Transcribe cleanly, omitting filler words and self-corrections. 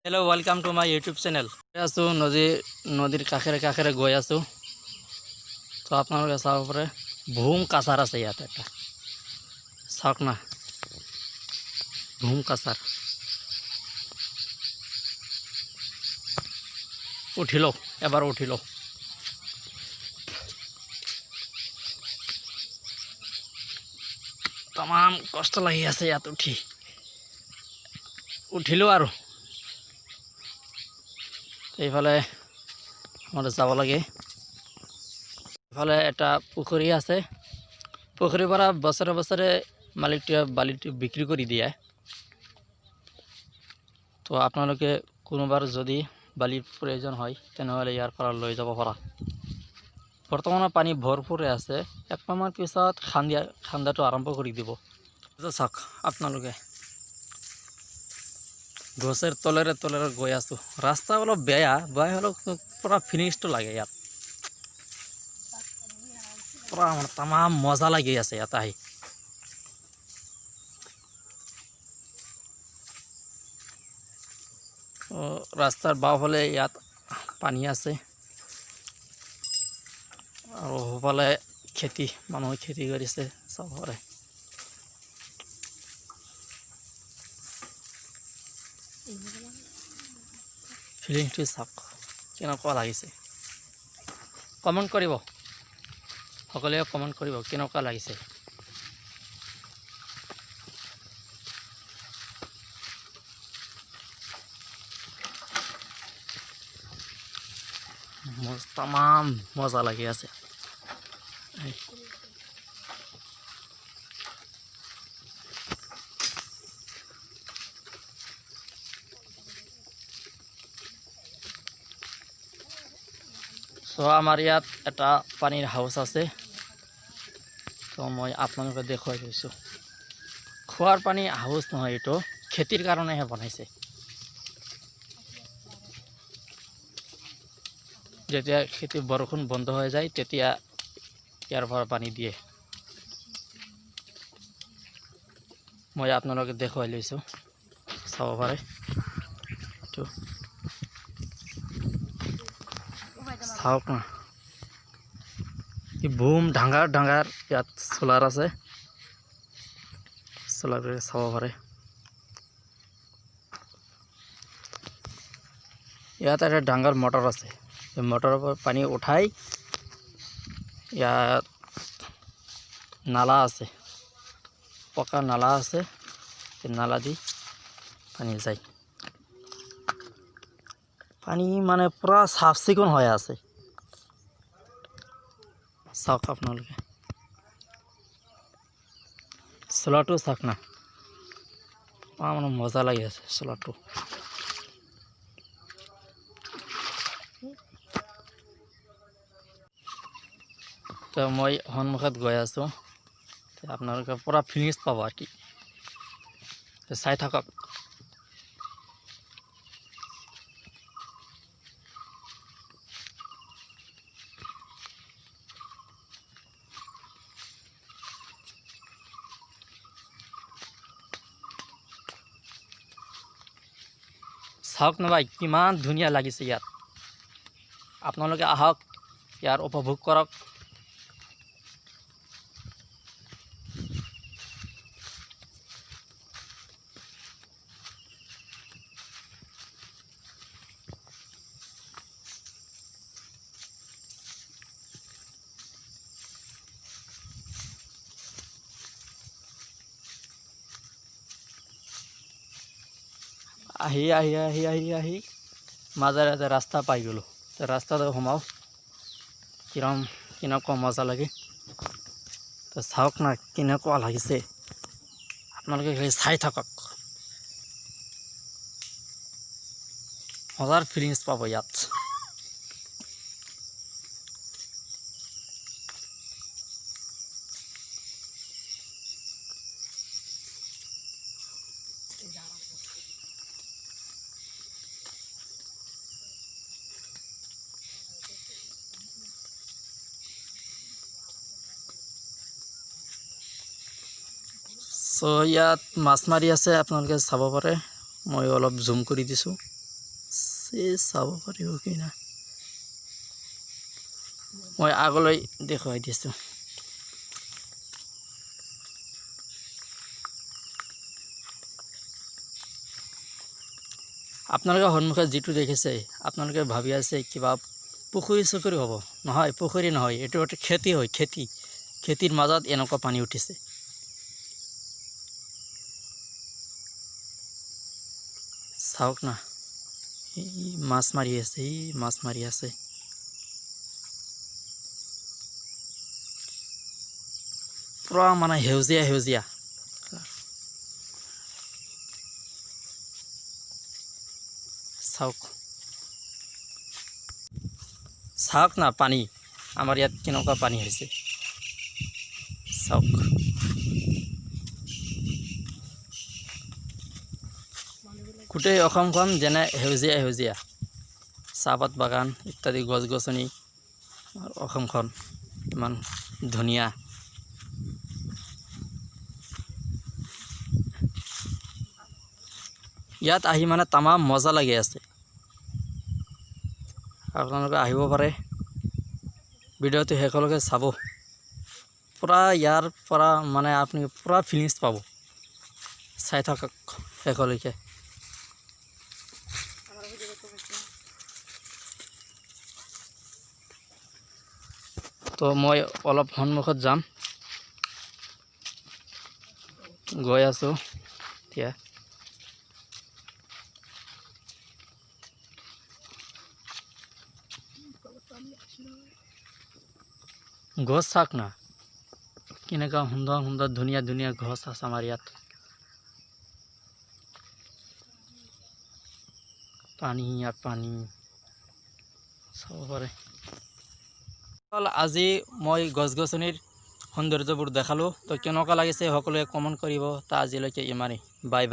hello welcome to my YouTube channel आसो नदीर काखेरे काखेरे गई आसो तो आपनालोके चाब पारे भूम काछार आछे इयाते एटा चाওক ना भूम काछार उठिलो एबार उठिलो तमाम कष्ट लगी आछे इयात उठिलो आरो এইফালে আমাদের যাব লাগে এফালে একটা পুকুরি আছে পুকুরি পৰা বছৰে বছৰে মালিকটিয়ে বালিটি বিক্ৰি কৰে দিয়ে তো আপোনালোকে কোনোবাৰ যদি বালিৰ প্ৰয়োজন হয় তেনেহলে ইয়াৰ পৰা লৈ যাব পাৰা বৰ্তমানে পানী ভৰপুৰ আছে এক মাহৰ পিছত খান্দাটো আৰম্ভ কৰি দিব চাওক আপোনালোকে গছের তলেরে তলেরে গৈ আছো রাস্তা অলপ বেয়া বেয়া হলেও পুরা ফিনিশটো লাগে ইয়াত পুরা আমার তামাম মজা লাগি আছে ইয়াত আহি রাস্তার বাওফালে ইয়াত পানী আছে আৰু সফালে খেতি মানুহে খেতি কৰিছে সবৰে ফিলিংটো চাওক কেনেকুৱা লাগিছে কমেণ্ট কৰিব সকলোৱে কমেণ্ট কৰিব কেনেকুৱা লাগিছে তামাম মজা লাগি আছে তো আমাৰ ইয়াত এটা পানিৰ হাউস আছে তো মই আপনালোকে দেখাই দিছো খোৱাৰ পানী হাউস নহয় এটো খেতিৰ কাৰণেহে বনাইছে যেতিয়া খেতি বৰষুণ বন্ধ হৈ যায় তেতিয়া ইয়াৰ পৰা পানী দিয়ে মই আপোনালোকে দেখাই লৈছো চাব পাৰে তো চাওক না এই বুম ডাঙৰ ডাঙৰ ইয়াত সোলাৰ আছে সোলাৰে চাব পাৰে ইয়াত এটা ডাঙৰ মটৰ আছে এই মটৰৰ পৰা পানী উঠাই ইয়াত নালা আছে পকা নালা আছে এই নালা দি পানী যায় পানী মানে পুরা সাফ চিকুণ হয়ে আছে চাওক আপোনালোকে সোলাৰটো চাওক না মানে মজা লাগি আছে সোলাৰটো তো মই সন্মুখত গৈ আছো আপোনালোকে পুৰা ফিনিশ পাব আর কি চাই থাকক চাওক না ভাই কিমান ধুনীয়া লাগিছে ইয়াত আপোনালোকে আহক ইয়াৰ উপভোগ কৰক আহি আহি আহি আহি আহি মাজেৰে এটা ৰাস্তা পাই গ'লো তো ৰাস্তাতে সোমাও কেনেকুৱা মজা লাগে তো চাওক না কেনেকুৱা লাগিছে আপোনালোকে খালি চাই থাকক মজাৰ ফিলিংছ পাব ইয়াত সো ইয়াত মাছ মাৰি আছে আপোনালোকে চাব পাৰে মই অলপ জুম কৰি দিছোঁ আছে চাব পাৰিব কি না মই আগলৈ দেখুৱাই দিছোঁ আপোনালোকে সন্মুখত যিটো দেখিছে আপোনালোকে ভাবি আছে কিবা পুখুৰী চুখুৰী হ'ব নহয় পুখুৰী নহয় এইটো এটা খেতি হয় খেতিৰ মাজত এনেকুৱা পানী উঠিছে চাওক না মাছ মাৰি আছে পুৰা মানে সেউজীয়া চাওক না পানী আমাৰ ইয়াত কেনেকুৱা পানী হৈছে চাওক গোটেই অসমখন যেনে সেউজীয়া চাহপাত বাগান ইত্যাদি গছ গছনি অসমখন ইমান ধুনীয়া ইয়াত আহি মানে তামাম মজা লাগি আছে আপোনালোকে আহিব পাৰে ভিডিঅ'টো শেষলৈকে চাব পুৰা ইয়াৰ পৰা মানে আপুনি পুৰা ফিলিংছ পাব চাই থাকক শেষলৈকে তো মই অলপ সন্মুখত যাম গৈ আছোঁ এতিয়া গছ চাওক না কেনেকুৱা সুন্দৰ ধুনীয়া গছ আছে আমাৰ ইয়াত পানী চাব পাৰে আজি মই গছ গছনিৰ সৌন্দৰ্যবোৰ দেখালোঁ তো কেনেকুৱা লাগিছে সকলোৱে কমেণ্ট কৰিব তা আজিলৈকে ইমানেই বাই